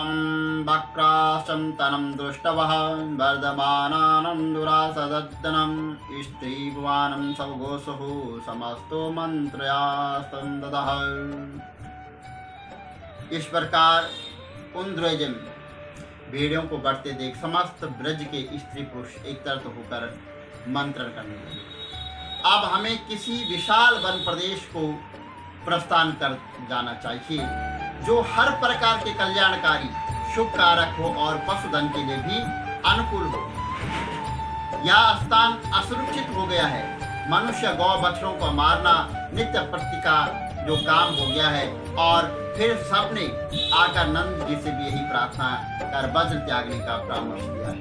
तं वक्राशं तनं दृष्टवः वर्धमानानं दुरासदद्दनं स्त्रीभुवानं सवगोसुः समस्तो मंत्रयास्तं ददः। इस प्रकार उन द्विजन भेड़ियों को बढ़ते देख समस्त ब्रज के स्त्री पुरुष एकत्रित होकर मंत्रण करने लगे। अब हमें किसी विशाल वन प्रदेश को प्रस्थान कर जाना चाहिए जो हर प्रकार के कल्याणकारी शुभ कारक हो और पशुधन के लिए भी अनुकूल हो। यह स्थान असुरक्षित हो गया है। मनुष्य गौ बछड़ों को मारना नित्य प्रति का जो काम हो गया है। और फिर सबने आकर नंद जी से भी यही प्रार्थना कर वज्र त्यागने का परामर्श दिया है।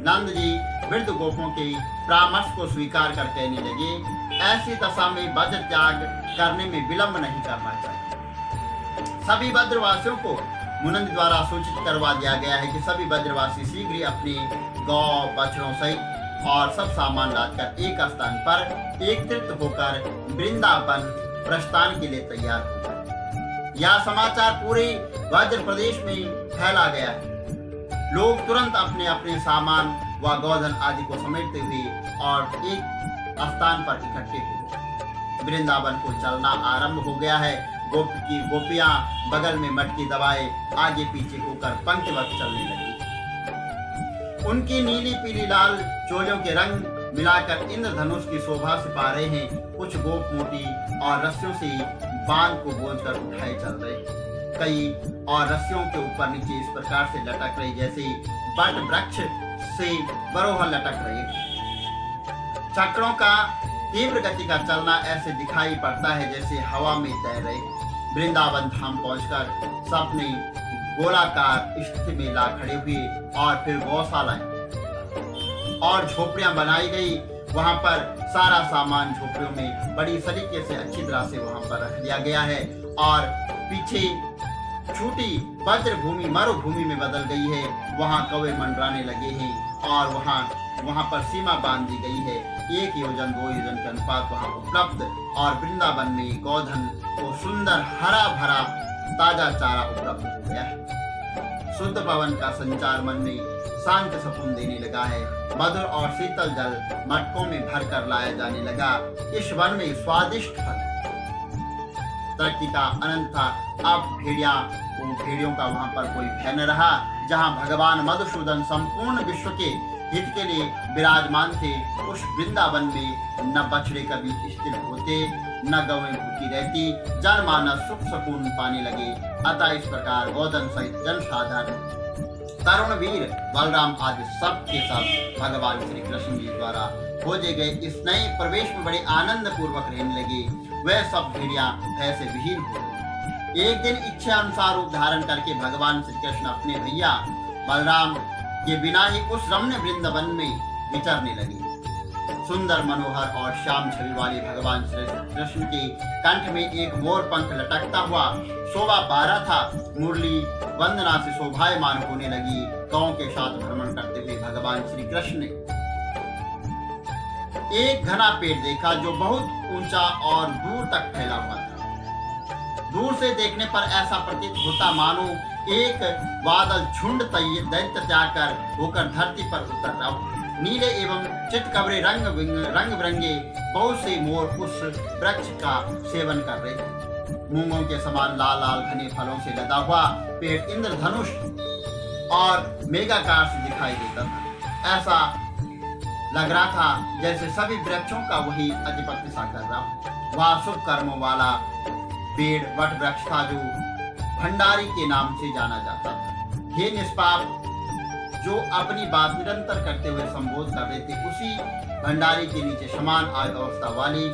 नंद जी वृद्ध गोपों के परामर्श को स्वीकार कर कहने लगे, ऐसी दशा में वज्र त्याग करने में विलंब नहीं करना चाहिए। सभी ब्रजवासियों को मुनंद द्वारा सूचित करवा दिया गया है कि सभी ब्रजवासी शीघ्र ही अपनी गौ बछड़ों सहित और सब सामान लादकर एक स्थान पर एकत्रित होकर वृंदावन प्रस्थान के लिए तैयार हो गए। यह समाचार पूरे ब्रज प्रदेश में फैला गया है। लोग तुरंत अपने अपने सामान व गोधन आदि को समेटते हुए और एक स्थान पर इकट्ठे हो गए। वृंदावन को चलना आरंभ हो गया है। गोपियां बगल में मटकी दबाए आगे पीछे होकर पंक्तिबद्ध चलने लगी। उनकी नीली पीली लाल चोलियों के रंग मिलाकर इंद्रधनुष की शोभा से पा रहे हैं। कुछ गोप मोटी और रस्सियों से बांध को बोझकर उठाए चल रहे। कई और रस्सियों के ऊपर नीचे इस प्रकार से लटक रही जैसे बट वृक्ष से बरोहर लटक रहे। चक्रों का तीव्र गति का चलना ऐसे दिखाई पड़ता है जैसे हवा में तैर रहे। वृंदावन धाम पहुंचकर सबने गोलाकार स्थिति में ला खड़े हुए और फिर गौशालाएं और झोपड़ियां बनाई गई। वहां पर सारा सामान झोपड़ियों में बड़ी सलीके से अच्छी तरह से वहां पर रख दिया गया है और पीछे छूटी वज्र भूमि मरुभूमि में बदल गई है। वहां कौवे मंडराने लगे हैं और वहां पर सीमा बांध दी गई है। 1 योजन 2 योजन के अनुपात वहां उपलब्ध और वृंदावन में गोधन को सुंदर हरा भरा ताजा चारा उपलब्ध हो गया है। शुद्ध पवन का संचार मन में शांत सुकून देने लगा है। मधुर और शीतल जल मटकों में भरकर लाया जाने लगा। इस वन में स्वादिष्ट फल तरक्की का अनंत था। अब भेड़ियों का वहां पर कोई भय न रहा। जहां भगवान मधुसूदन संपूर्ण विश्व के हित के लिए विराजमान थे, उस वृंदावन में न बछड़े कभी स्थिर होते न गौएं भूखी रहती। जनमानस सुख सुकून पाने लगे। अतः इस प्रकार गोधन सहित जनसाधारण तरुण वीर बलराम आदि सब के सब भगवान श्री कृष्ण जी द्वारा खोजे गए इस नए प्रवेश में बड़े आनंद पूर्वक रहने लगे। वह सब भेड़ियां भय से विहीन हो गई। एक दिन इच्छा अनुसार रूप धारण करके भगवान श्री कृष्ण अपने भैया बलराम के बिना ही उस रम्य वृंदावन में विचरने लगे। सुंदर मनोहर और श्याम छवि वाले भगवान श्री कृष्ण के कंठ में एक मोर पंख लटकता हुआ शोभा पा रहा था। मुरली वंदना से शोभायमान होने लगी। गौ के साथ भ्रमण करते हुए भगवान श्री कृष्ण ने एक घना पेड़ देखा जो बहुत ऊंचा और दूर तक फैला हुआ था। दूर से देखने पर ऐसा प्रतीत होता मानो एक बादल झुंड दैत्य त्याग कर होकर धरती पर उतर रहा हो। नीले एवं चितकबरे रंग बिरंगे बहुत से मोर उस वृक्ष का सेवन कर रहे थे। मूंगों के समान लाल लाल घने फलों से लदा हुआ पेड़ इंद्रधनुष और मेघाकार से दिखाई देता था। ऐसा लग रहा था जैसे सभी वृक्षों का वही अधिपत्य सा कर रहा। वह शुभ कर्मों वाला पेड़ वट वृक्ष था जो भंडारी के नाम से जाना जाता था। हे निष्पाप, जो अपनी बात निरंतर करते हुए संबोध कर रहे थे, उसी भंडारी के नीचे समान आयु अवस्था वाली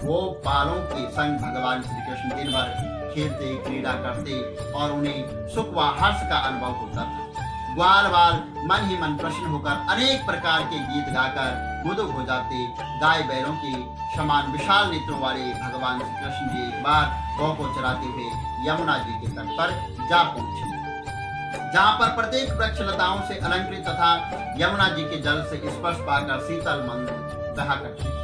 गोपालों के संग भगवान श्री कृष्ण दिन भर खेलते क्रीड़ा करते और उन्हें सुख व हर्ष का अनुभव होता था। ग्वाल बाल मन ही मन प्रसन्न होकर अनेक प्रकार के गीत गाकर मुदुग हो जाते। गाय बैलों के समान विशाल नेत्रों वाले भगवान श्री कृष्ण जी एक बार गौ को चराते हुए यमुना जी के तट पर जा पहुंचे, जहाँ पर प्रत्येक वृक्ष लताओं से अलंकृत तथा यमुना जी के जल से स्पर्श पाकर शीतल मंद बहा करती।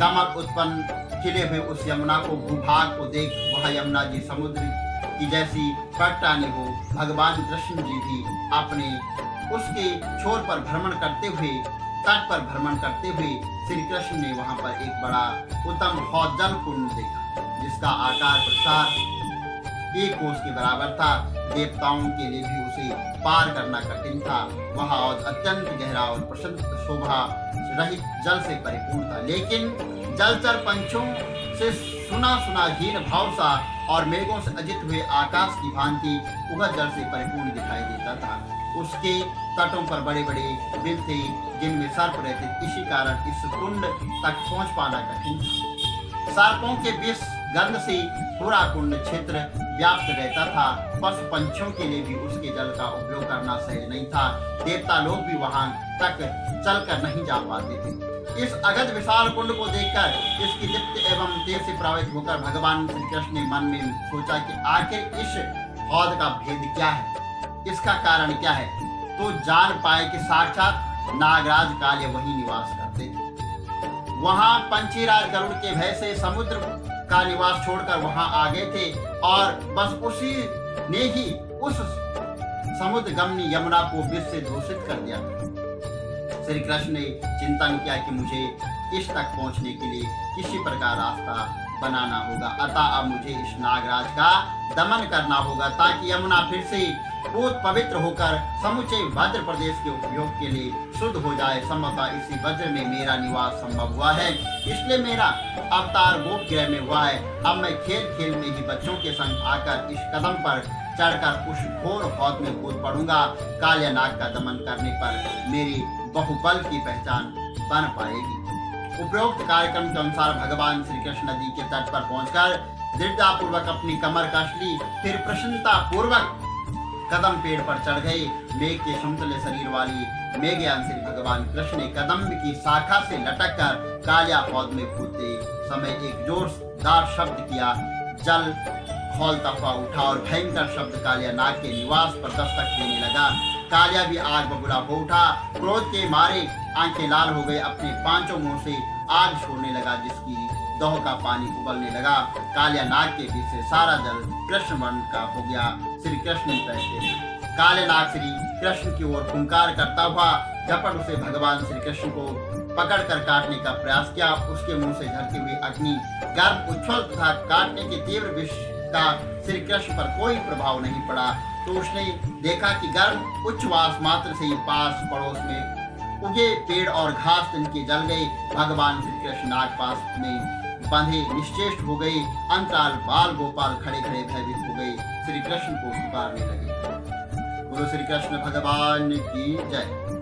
कमल उत्पन्न खिले हुए उस यमुना को भूभाग को देख वह यमुना जी समुद्र कि जैसी पगटानी हो। भगवान कृष्ण जी भी अपने उसके छोर पर भ्रमण करते हुए, तट पर भ्रमण करते हुए श्री कृष्ण ने वहां पर एक बड़ा उत्तम हौजल कुंड देखा, जिसका आकार प्रसार 1 कोस के बराबर था। देवताओं के लिए भी उसे पार करना कठिन था। वह अत्यंत गहरा और प्रशांत शोभा रहित जल से परिपूर्ण था, लेकिन जलचर पंछों से सुना सुना हीन भाव सा और मेघों से अजित हुए आकाश की भांति उगत जल से परिपूर्ण दिखाई देता था। उसके तटों पर बड़े बड़े बिल थे, जिनमें सर्प रहते। इसी कारण इस कुंड तक पहुंच पाना कठिन था। सर्पों के विष गंध से पूरा कुंड क्षेत्र व्याप्त रहता था। पशु पंछियों के लिए भी उसके जल का उपयोग करना सहज नहीं था। देवता लोग भी वहां तक चलकर नहीं जा पाते थे। इस अगध विशाल कुंड को देखकर, इसकी दीप्ति एवं तेज से प्रभावित होकर भगवान श्री कृष्ण ने मन में सोचा कि आखिर इस हौद का भेद क्या है, इसका कारण क्या है। तो जान पाए कि साक्षात नागराज काल्य वही निवास करते थे। वहां पंचीराज गरुड़ के भय से समुद्र का निवास छोड़कर वहां आ गए थे और बस उसी ने ही उस समुद्र गमनी यमुना को विष से दूषित कर दिया था। श्री कृष्ण ने चिंतन किया कि मुझे इस तक पहुंचने के लिए किसी प्रकार रास्ता बनाना होगा, अतः अब मुझे इस नागराज का दमन करना होगा, ताकि यमुना फिर से पूत पवित्र होकर समुचे वज्र प्रदेश के उपयोग के लिए शुद्ध हो जाए। संभवतः इसी वज्र में मेरा निवास संभव हुआ है, इसलिए मेरा अवतार गोप गृह में हुआ है। अब मैं खेल खेल में ही बच्चों के संग आकर इस कदम पर चढ़कर उस घोर हौद में कूद पड़ूंगा। कालिया नाग का दमन करने पर मेरी बहुबल की पहचान बन पाएगी। उपरोक्त कार्यक्रम के अनुसार भगवान श्री कृष्ण नदी के तट पर पहुंचकर दृढ़ता पूर्वक अपनी कमर कस ली, फिर प्रसन्नता पूर्वक कदम पेड़ पर चढ़ गए। मेघ के समतले शरीर वाली मेघयान श्री भगवान कृष्ण ने कदम की शाखा से लटक कर कालिया हौद में कूदते समय एक जोरदार शब्द किया। जल खौलता हुआ उठा और भयंकर शब्द कालिया नाग के निवास पर दस्तक देने लगा। कालिया भी आग बबूला हो उठा, क्रोध के मारे आंखें लाल हो गई, अपने पांचों मुंह से आग छोड़ने लगा, जिसकी दह का पानी उबलने लगा। कालिया नाग के बीच से सारा जल कृष्ण वर्ण का हो गया। श्री कृष्ण कहते काले नाग श्री कृष्ण की ओर हुंकार करता हुआ झपट उसे भगवान श्री कृष्ण को पकड़कर काटने का प्रयास किया। उसके मुंह से झरती हुई अग्नि गर्भ उच्छ्वल तथा काटने के तीव्र विष का श्री कृष्ण पर कोई प्रभाव नहीं पड़ा। तो उसने देखा कि गर्भ उच्छ्वास मात्र से ही पास पड़ोस में उगे पेड़ और घास तिनके जल गए। भगवान श्री कृष्ण नाग पास में बंधे निश्चेष्ट हो गए। अंतराल बाल गोपाल खड़े खड़े भयभीत हो गए, श्री कृष्ण को पुकारने लगे। बोलो श्री कृष्ण भगवान की जय।